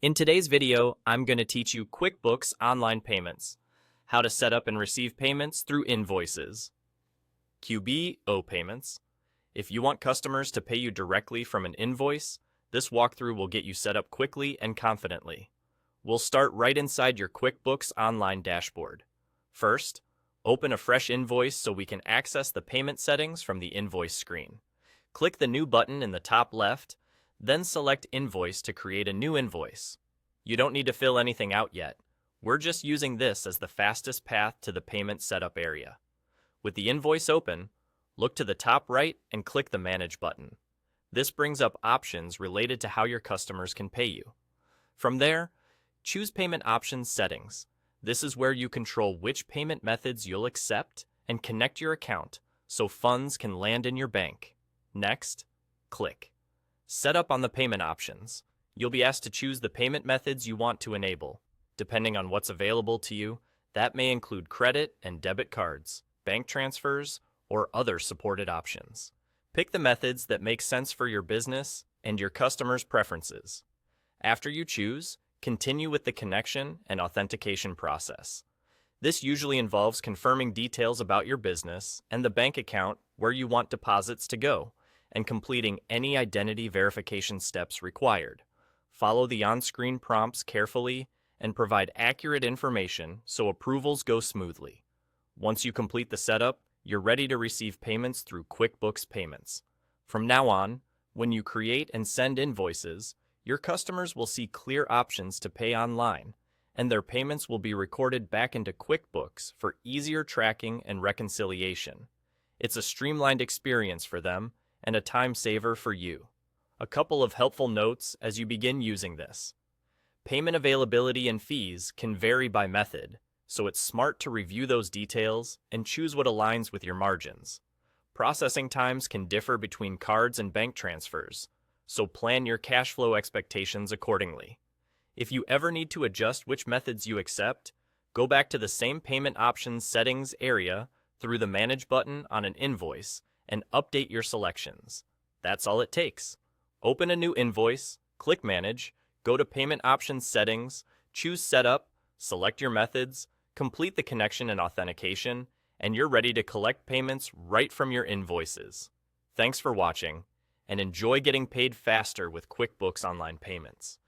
In today's video, I'm going to teach you QuickBooks Online Payments, how to set up and receive payments through Invoices. QBO Payments. If you want customers to pay you directly from an invoice, this walkthrough will get you set up quickly and confidently. We'll start right inside your QuickBooks Online dashboard. First, open a fresh invoice so we can access the payment settings from the invoice screen. Click the New button in the top left, then select Invoice to create a new invoice. You don't need to fill anything out yet. We're just using this as the fastest path to the payment setup area. With the invoice open, look to the top right and click the Manage button. This brings up options related to how your customers can pay you. From there, choose Payment Options Settings. This is where you control which payment methods you'll accept and connect your account so funds can land in your bank. Next, click Set up on the payment options. You'll be asked to choose the payment methods you want to enable. Depending on what's available to you, that may include credit and debit cards, bank transfers, or other supported options. Pick the methods that make sense for your business and your customers' preferences. After you choose, continue with the connection and authentication process. This usually involves confirming details about your business and the bank account where you want deposits to go, and completing any identity verification steps required. Follow the on-screen prompts carefully and provide accurate information so approvals go smoothly. Once you complete the setup, you're ready to receive payments through QuickBooks Payments. From now on, when you create and send invoices, your customers will see clear options to pay online, and their payments will be recorded back into QuickBooks for easier tracking and reconciliation. It's a streamlined experience for them and a time saver for you. A couple of helpful notes as you begin using this. Payment availability and fees can vary by method, so it's smart to review those details and choose what aligns with your margins. Processing times can differ between cards and bank transfers, so plan your cash flow expectations accordingly. If you ever need to adjust which methods you accept, go back to the same payment options settings area through the Manage button on an invoice and update your selections. That's all it takes. Open a new invoice, click Manage, go to Payment Options Settings, choose Setup, select your methods, complete the connection and authentication, and you're ready to collect payments right from your invoices. Thanks for watching, and enjoy getting paid faster with QuickBooks Online Payments.